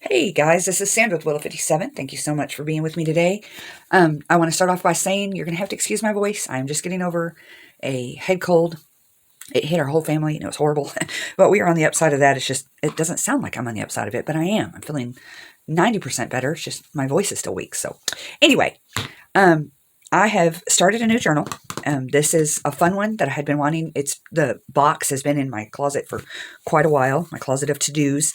Hey guys, this is Sandra with Willow57. Thank you so much for being with me today. I want to start off by saying you're going to have to excuse my voice. I'm just getting over a head cold. It hit our whole family and it was horrible. But we are on the upside of that. It's just, it doesn't sound like I'm on the upside of it, but I am. I'm feeling 90% better. It's just my voice is still weak. So anyway, I have started a new journal. This is a fun one that I had been wanting. The box has been in my closet for quite a while, my closet of to-dos.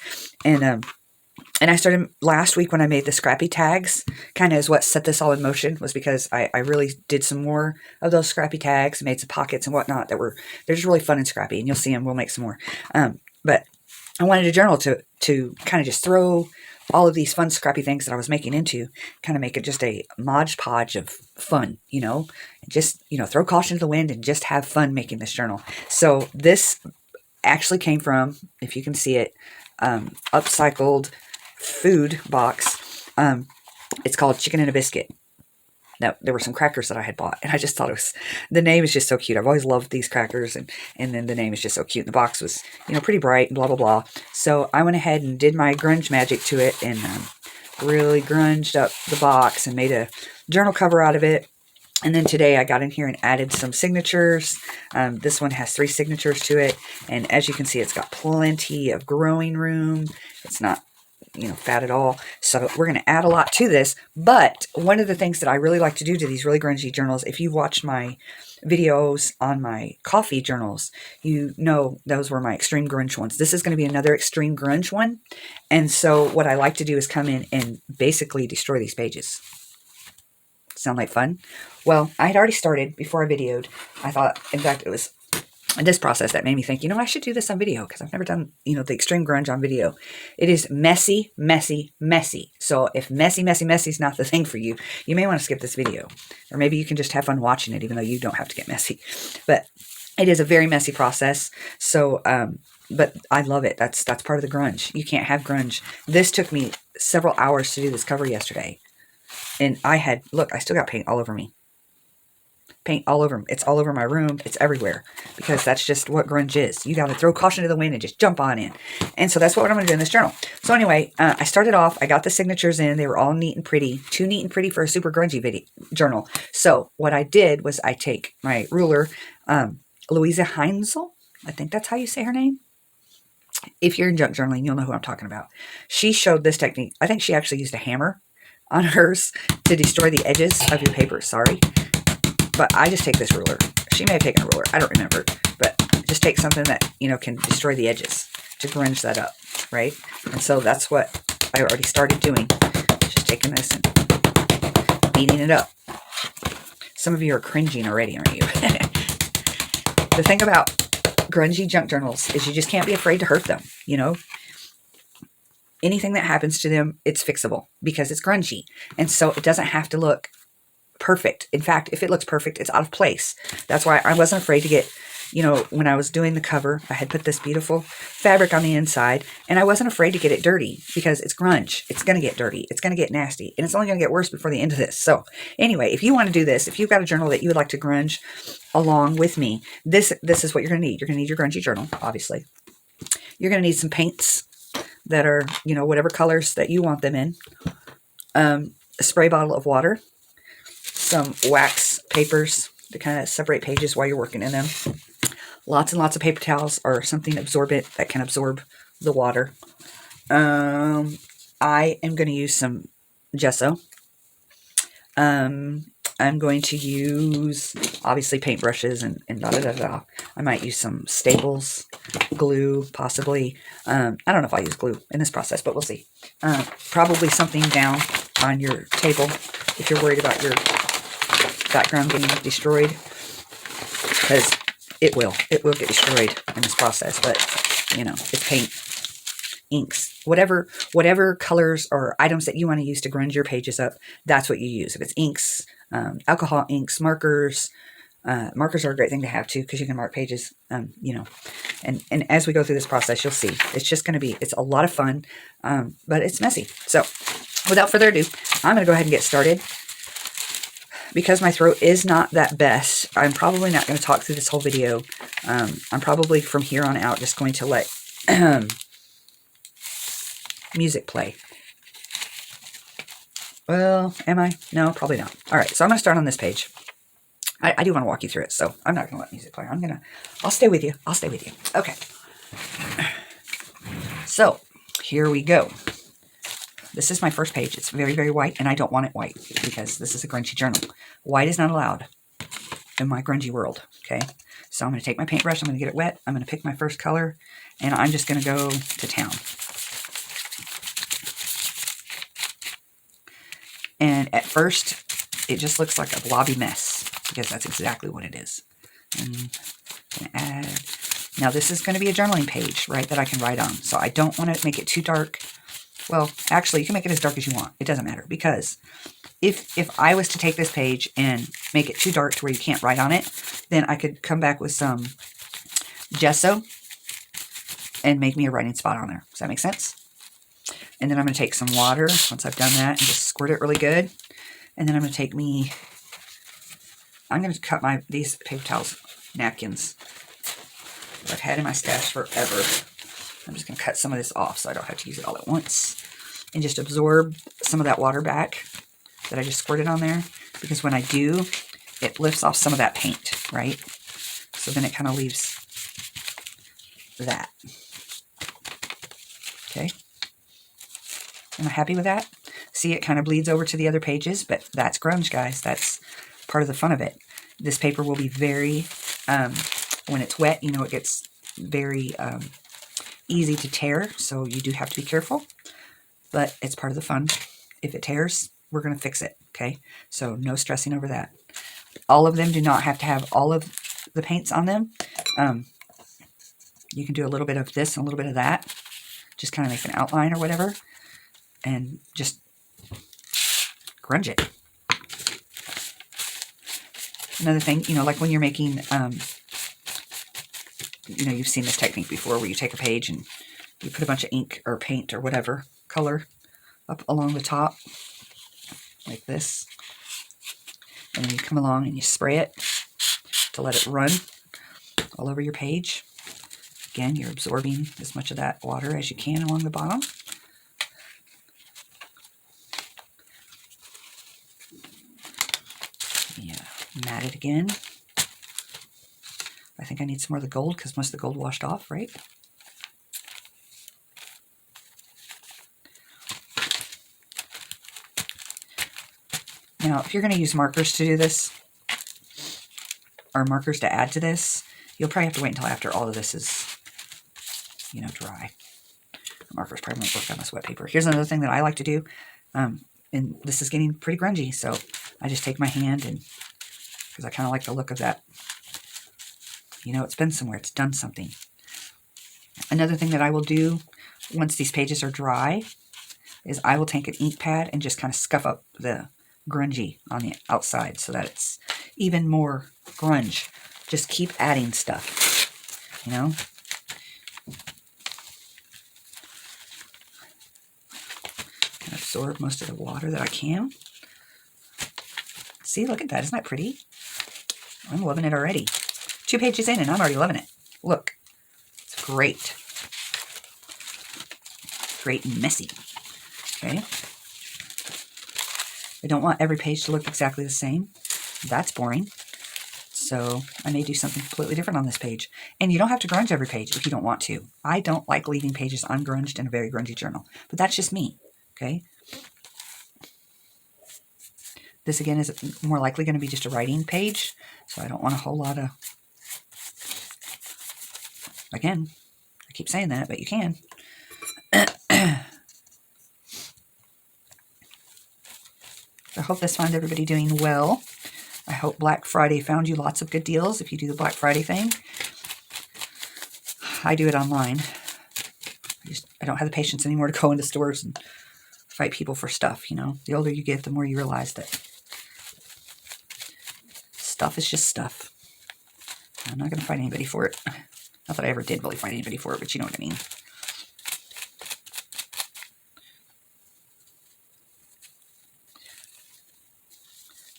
And I started last week when I made the scrappy tags, kind of is what set this all in motion, was because I really did some more of those scrappy tags, made some pockets and whatnot they're just really fun and scrappy, and you'll see them. We'll make some more. But I wanted a journal to kind of just throw all of these fun scrappy things that I was making into, kind of make it just a modge podge of fun, and just, throw caution to the wind and just have fun making this journal. So this actually came from, if you can see it, upcycled food box. It's called Chicken and a Biscuit. Now, there were some crackers that I had bought, and I just thought the name is just so cute. I've always loved these crackers, and then the name is just so cute. And the box was, pretty bright and blah, blah, blah. So I went ahead and did my grunge magic to it and really grunged up the box and made a journal cover out of it. And then today I got in here and added some signatures. This one has 3 signatures to it. And as you can see, it's got plenty of growing room. It's not fat at all. So we're going to add a lot to this. But one of the things that I really like to do to these really grungy journals, if you've watched my videos on my coffee journals, you know those were my extreme grunge ones. This is going to be another extreme grunge one. And so what I like to do is come in and basically destroy these pages. Sound like fun? Well, I had already started before I videoed. I thought, in fact, it was this process that made me think, I should do this on video because I've never done, the extreme grunge on video. It is messy, messy, messy. So if messy, messy, messy is not the thing for you, you may want to skip this video. Or maybe you can just have fun watching it, even though you don't have to get messy. But it is a very messy process. So, but I love it. That's part of the grunge. You can't have grunge. This took me several hours to do this cover yesterday. And I still got paint all over me. Paint all over. It's all over my room. It's everywhere because that's just what grunge is. You got to throw caution to the wind and just jump on in. And so that's what I'm going to do in this journal. So anyway, I started off. I got the signatures in. They were all neat and pretty. Too neat and pretty for a super grungy journal. So what I did was I take my ruler, Louisa Heinzel. I think that's how you say her name. If you're in junk journaling, you'll know who I'm talking about. She showed this technique. I think she actually used a hammer on hers to destroy the edges of your paper. Sorry. But I just take this ruler. She may have taken a ruler. I don't remember. But just take something that, can destroy the edges to grunge that up, right? And so that's what I already started doing. Just taking this and beating it up. Some of you are cringing already, aren't you? The thing about grungy junk journals is you just can't be afraid to hurt them, Anything that happens to them, it's fixable because it's grungy. And so it doesn't have to look perfect. In fact, if it looks perfect, it's out of place. That's why I wasn't afraid to get, when I was doing the cover, I had put this beautiful fabric on the inside and I wasn't afraid to get it dirty because it's grunge. It's going to get dirty. It's going to get nasty and it's only going to get worse before the end of this. So anyway, if you want to do this, if you've got a journal that you would like to grunge along with me, this is what you're going to need. You're going to need your grungy journal, obviously. You're going to need some paints that are, whatever colors that you want them in. A spray bottle of water. Some wax papers to kind of separate pages while you're working in them. Lots and lots of paper towels or something absorbent that can absorb the water. I am going to use some gesso. I'm going to use, obviously, paintbrushes and da-da-da-da. I might use some staples, glue, possibly. I don't know if I'll use glue in this process, but we'll see. Probably something down on your table if you're worried about your background getting destroyed, because it will get destroyed in this process, but it's paint, inks, whatever colors or items that you want to use to grunge your pages up, that's what you use. If it's inks, alcohol inks, markers are a great thing to have too, because you can mark pages, and as we go through this process, you'll see it's a lot of fun, but it's messy. So without further ado, I'm going to go ahead and get started. Because my throat is not that best, I'm probably not going to talk through this whole video. I'm probably from here on out just going to let music play. Well, am I? No, probably not. All right, so I'm going to start on this page. I do want to walk you through it, so I'm not going to let music play. I'll stay with you. I'll stay with you. Okay. So, here we go. This is my first page. It's very, very white, and I don't want it white because this is a grungy journal. White is not allowed in my grungy world, okay? So I'm going to take my paintbrush. I'm going to get it wet. I'm going to pick my first color, and I'm just going to go to town. And at first, it just looks like a blobby mess because that's exactly what it is. And I'm going to add... Now, this is going to be a journaling page, right, that I can write on. So I don't want to make it too dark. Well, actually, you can make it as dark as you want. It doesn't matter because if I was to take this page and make it too dark to where you can't write on it, then I could come back with some gesso and make me a writing spot on there. Does that make sense? And then I'm going to take some water once I've done that and just squirt it really good. And then I'm going to take I'm going to cut these paper towels, napkins, that I've had in my stash forever. I'm just going to cut some of this off so I don't have to use it all at once. And just absorb some of that water back that I just squirted on there. Because when I do, it lifts off some of that paint, right? So then it kind of leaves that. Okay. Am I happy with that? See, it kind of bleeds over to the other pages, but that's grunge, guys. That's part of the fun of it. This paper will be very, when it's wet, it gets very easy to tear, so you do have to be careful, but it's part of the fun. If it tears, we're going to fix it, okay? So no stressing over that. All of them do not have to have all of the paints on them. You can do a little bit of this and a little bit of that. Just kind of make an outline or whatever, and just grunge it. Another thing, like when you're making, you've seen this technique before where you take a page and you put a bunch of ink or paint or whatever color up along the top, like this. And then you come along and you spray it to let it run all over your page. Again, you're absorbing as much of that water as you can along the bottom. Yeah, mat it again. I think I need some more of the gold because most of the gold washed off, right? Now, if you're going to use markers to do this, or markers to add to this, you'll probably have to wait until after all of this is, dry. The markers probably won't work on this wet paper. Here's another thing that I like to do, and this is getting pretty grungy, so I just take my hand and, because I kind of like the look of that. It's been somewhere. It's done something. Another thing that I will do once these pages are dry is I will take an ink pad and just kind of scuff up the grungy on the outside so that it's even more grunge. Just keep adding stuff, Kind of absorb most of the water that I can. See, look at that. Isn't that pretty? I'm loving it already. 2 pages in and I'm already loving it. Look, it's great. Great and messy. Okay. I don't want every page to look exactly the same. That's boring. So I may do something completely different on this page. And you don't have to grunge every page if you don't want to. I don't like leaving pages ungrunged in a very grungy journal. But that's just me. Okay. This again is more likely going to be just a writing page. So I don't want a whole lot of... Again, I keep saying that, but you can. I hope this finds everybody doing well. I hope Black Friday found you lots of good deals if you do the Black Friday thing. I do it online. I don't have the patience anymore to go into stores and fight people for stuff, The older you get, the more you realize that stuff is just stuff. I'm not going to fight anybody for it. Not that I ever did really fight anybody for it, but you know what I mean.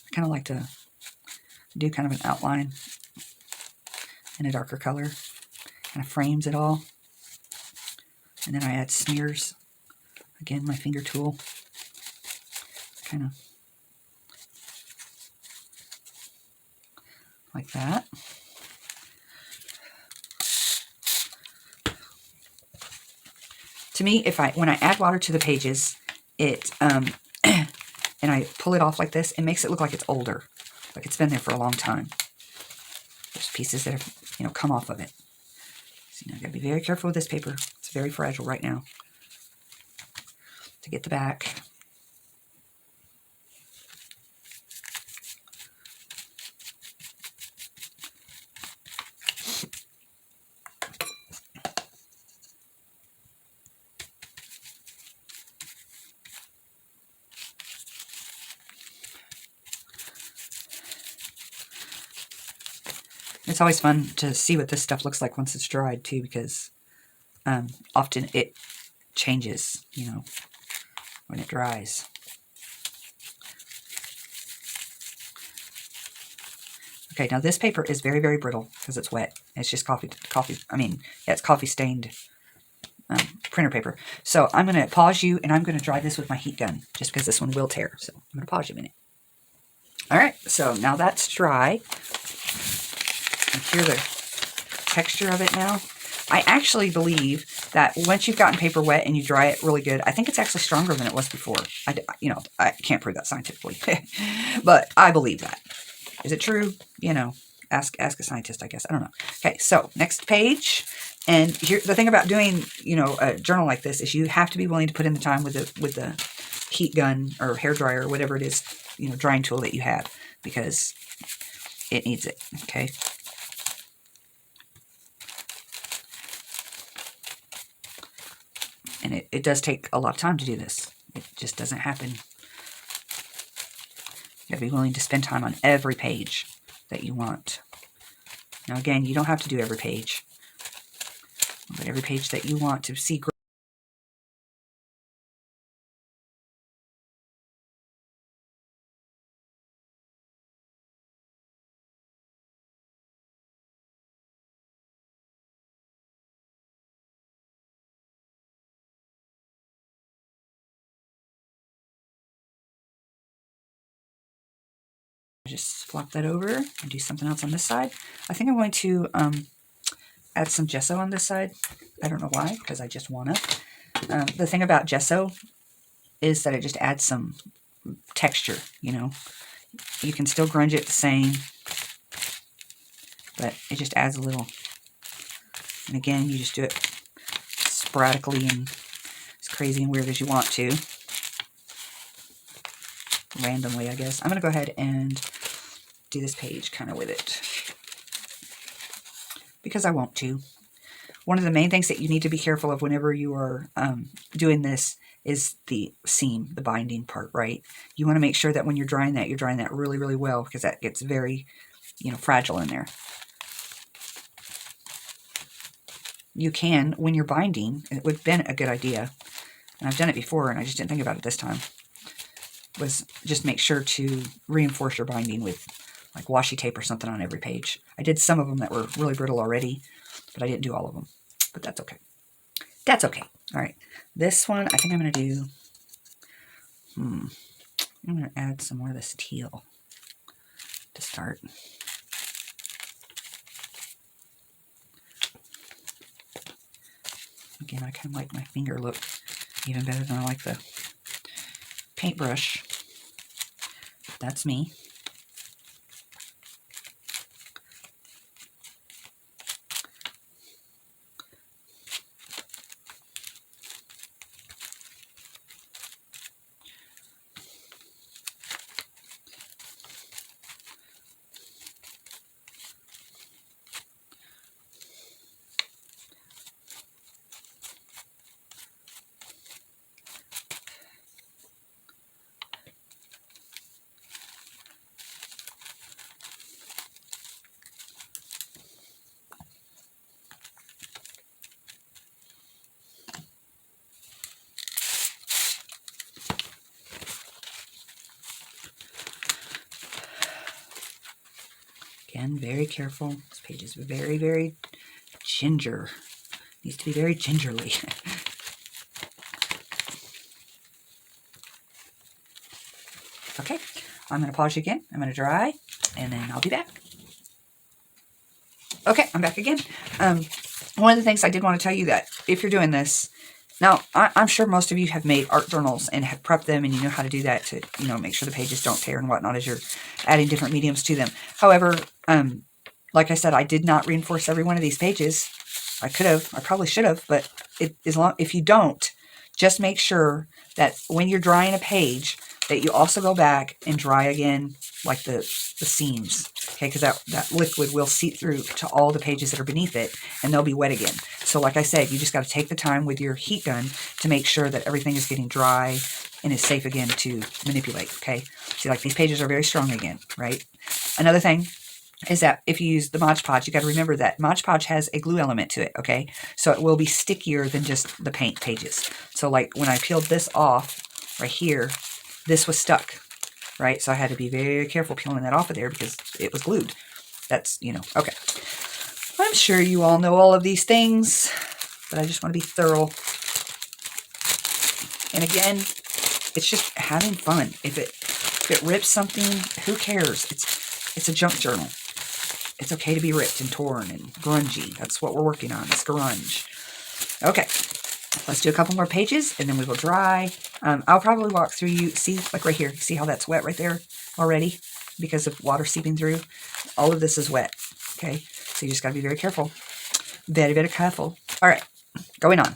I kind of like to do kind of an outline in a darker color. Kind of frames it all. And then I add smears. Again, my finger tool. kind of like that. To me, when I add water to the pages, it and I pull it off like this, it makes it look like it's older, like it's been there for a long time. There's pieces that have, come off of it. So, I've got to be very careful with this paper. It's very fragile right now. To get the back. It's always fun to see what this stuff looks like once it's dried, too, because often it changes, when it dries. Okay, now this paper is very, very brittle because it's wet. It's just it's coffee stained printer paper. So I'm going to pause you, and I'm going to dry this with my heat gun, just because this one will tear. So I'm going to pause you a minute. All right, so now that's dry. You hear the texture of it now. I actually believe that once you've gotten paper wet and you dry it really good, I think it's actually stronger than it was before. I can't prove that scientifically, but I believe that. Is it true? Ask a scientist, I guess. I don't know. Okay, so next page. And here, the thing about doing, a journal like this is you have to be willing to put in the time with the heat gun or hair dryer or whatever it is, drying tool that you have, because it needs it. Okay. And it does take a lot of time to do this. It just doesn't happen. You gotta be willing to spend time on every page that you want. Now again, you don't have to do every page, but every page that you want to see. Just flop that over and do something else on this side. I think I'm going to add some gesso on this side. I don't know why, because I just want to. The thing about gesso is that it just adds some texture, You can still grunge it the same, but it just adds a little. And again, you just do it sporadically and as crazy and weird as you want to. Randomly, I guess. I'm going to go ahead and do this page kind of with it, because I want to. One of the main things that you need to be careful of whenever you are doing this is the seam, the binding part, right? You want to make sure that when you're drying that really, really well, because that gets very, fragile in there. You can, when you're binding, it would have been a good idea, and I've done it before and I just didn't think about it this time, was just make sure to reinforce your binding with like washi tape or something on every page. I did some of them that were really brittle already, but I didn't do all of them. But that's okay. That's okay. All right. This one, I think I'm going to do... I'm going to add some more of this teal to start. Again, I kind of like my finger look even better than I like the paintbrush. That's me. Again, very careful. This page is very, very ginger. Needs to be very gingerly. Okay, I'm going to pause you again. I'm going to dry, and then I'll be back. Okay, I'm back again. One of the things I did want to tell you that if you're doing this, now I'm sure most of you have made art journals and have prepped them, and you know how to do that to, you know, make sure the pages don't tear and whatnot as you're adding different mediums to them. However, like I said, I did not reinforce every one of these pages. I could have, I probably should have, but if you don't, just make sure that when you're drying a page, that you also go back and dry again, like the seams, okay? Because that liquid will seep through to all the pages that are beneath it, and they'll be wet again. So like I said, you just got to take the time with your heat gun to make sure that everything is getting dry and is safe again to manipulate, okay? See, like these pages are very strong again, right? Another thing is that if you use the Mod Podge, you got to remember that Mod Podge has a glue element to it, okay? So it will be stickier than just the paint pages. So like when I peeled this off right here, this was stuck, right? So I had to be very careful peeling that off of there because it was glued. That's, you know, okay. I'm sure you all know all of these things, but I just want to be thorough. And again, it's just having fun. If it rips something, who cares? It's a junk journal. It's okay to be ripped and torn and grungy. That's what we're working on. It's grunge. Okay, let's do a couple more pages and then we will dry. I'll probably walk through you. See, like right here, see how that's wet right there already because of water seeping through? All of this is wet, okay? So you just got to be very careful. Very, very careful. All right, going on.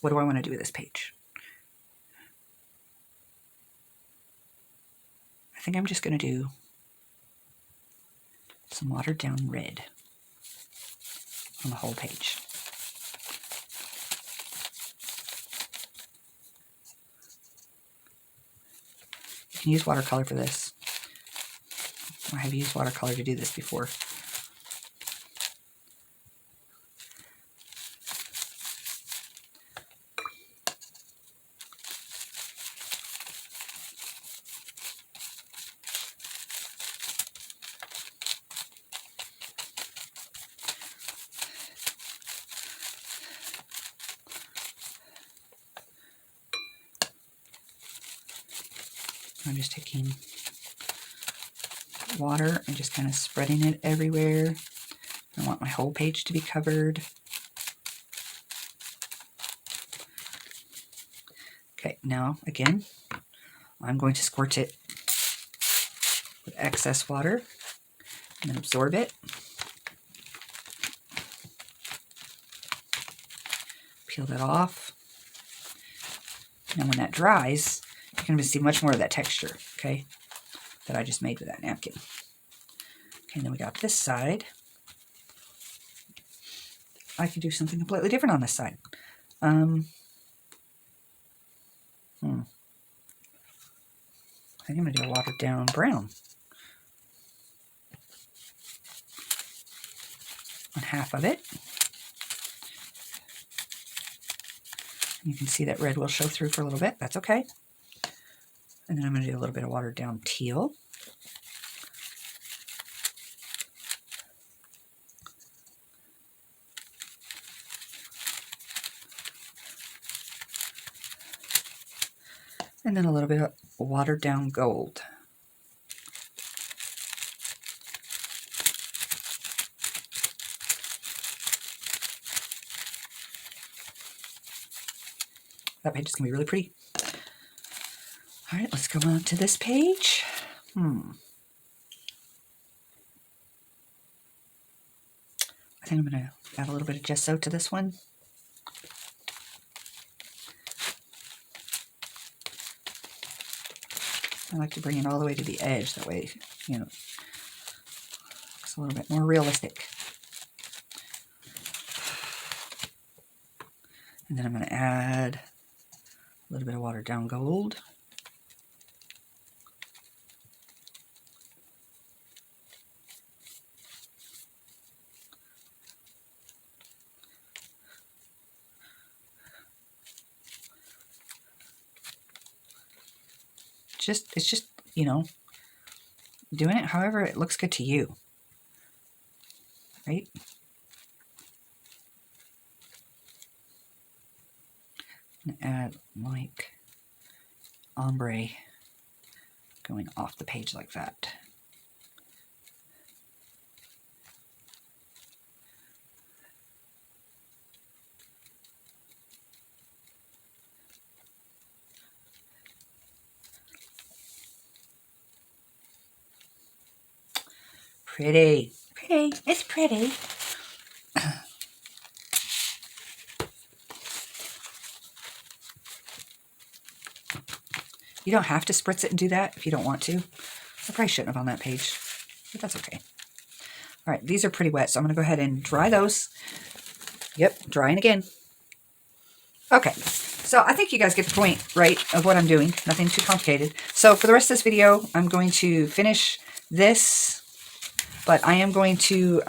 What do I want to do with this page? I think I'm just going to do some watered down red on the whole page. You can use watercolor for this. I have used watercolor to do this before. I'm just taking water and just kind of spreading it everywhere. I want my whole page to be covered. Okay, now again, I'm going to squirt it with excess water and then absorb it. Peel that off. Now when that dries, you're going to see much more of that texture, okay, that I just made with that napkin. Okay, and then we got this side. I could do something completely different on this side. I think I'm going to do a watered down brown on half of it. You can see that red will show through for a little bit. That's okay. And then I'm going to do a little bit of watered down teal. And then a little bit of watered down gold. That page is going to be really pretty. All right, let's go on to this page. I think I'm going to add a little bit of gesso to this one. I like to bring it all the way to the edge. That way, you know, it's a little bit more realistic. And then I'm going to add a little bit of watered down gold. It's just, you know, doing it however it looks good to you, right? I'm gonna add like ombre going off the page like that. Pretty. Pretty. It's pretty. You don't have to spritz it and do that if you don't want to. I probably shouldn't have on that page, but that's okay. All right, these are pretty wet, so I'm going to go ahead and dry those. Yep, drying again. Okay, so I think you guys get the point, right, of what I'm doing. Nothing too complicated. So for the rest of this video, I'm going to finish this, but I am going to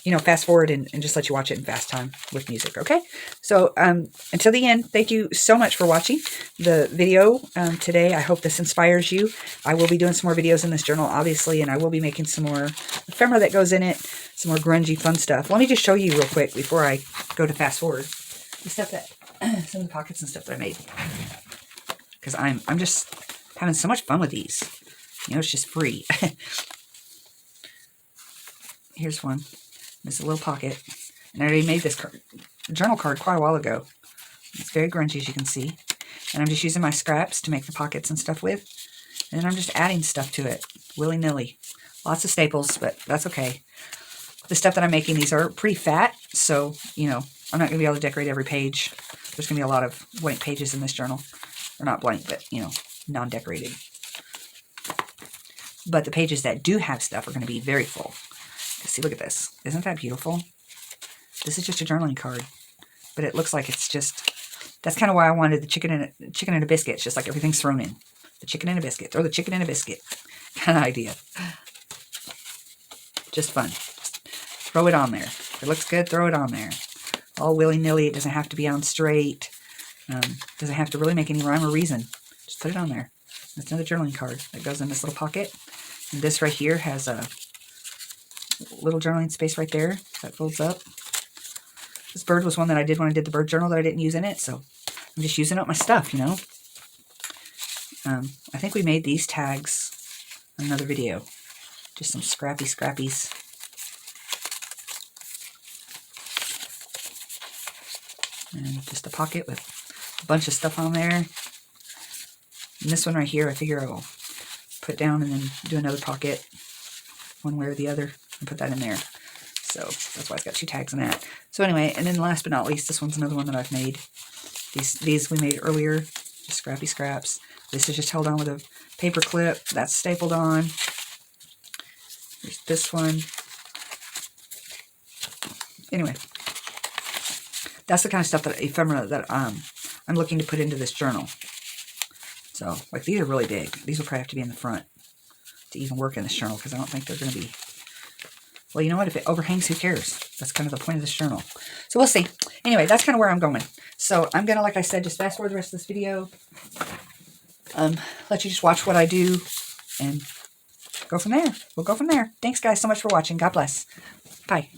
you know, fast forward and just let you watch it in fast time with music, okay? So until the end, thank you so much for watching the video today. I hope this inspires you. I will be doing some more videos in this journal, obviously, and I will be making some more ephemera that goes in it, some more grungy fun stuff. Let me just show you real quick before I go to fast forward the stuff that, some of the pockets and stuff that I made. Because I'm just having so much fun with these. You know, it's just free. Here's one. This is a little pocket. And I already made this journal card quite a while ago. It's very grungy, as you can see. And I'm just using my scraps to make the pockets and stuff with. And then I'm just adding stuff to it, willy-nilly. Lots of staples, but that's okay. The stuff that I'm making, these are pretty fat, so, you know, I'm not going to be able to decorate every page. There's going to be a lot of blank pages in this journal. Or not blank, but, you know, non-decorated. But the pages that do have stuff are going to be very full. See, look at this. Isn't that beautiful? This is just a journaling card, but it looks like it's just, that's kind of why I wanted the chicken and a biscuit. It's just like everything's thrown in. The chicken and a biscuit. Throw the chicken in a biscuit kind of idea. Just fun. Just throw it on there. If it looks good, throw it on there. All willy-nilly. It doesn't have to be on straight. Doesn't have to really make any rhyme or reason. Just put it on there. That's another journaling card that goes in this little pocket. And this right here has a little journaling space right there that folds up. This bird was one that I did when I did the bird journal that I didn't use in it, so I'm just using up my stuff, you know. I think we made these tags in another video. Just some scrappies. And just a pocket with a bunch of stuff on there. And this one right here, I figure I will put down and then do another pocket one way or the other. And put that in there. So that's why it's got two tags in that. So anyway, and then last but not least, this one's another one that I've made. These we made earlier, just scrappy scraps. This is just held on with a paper clip. That's stapled on. There's this one. Anyway, that's the kind of stuff that ephemera that I'm looking to put into this journal. So like these are really big. These will probably have to be in the front to even work in this journal because I don't think they're going to be. Well, you know what? If it overhangs, who cares? That's kind of the point of this journal. So we'll see. Anyway, that's kind of where I'm going. So I'm going to, like I said, just fast forward the rest of this video. Let you just watch what I do and go from there. We'll go from there. Thanks, guys, so much for watching. God bless. Bye.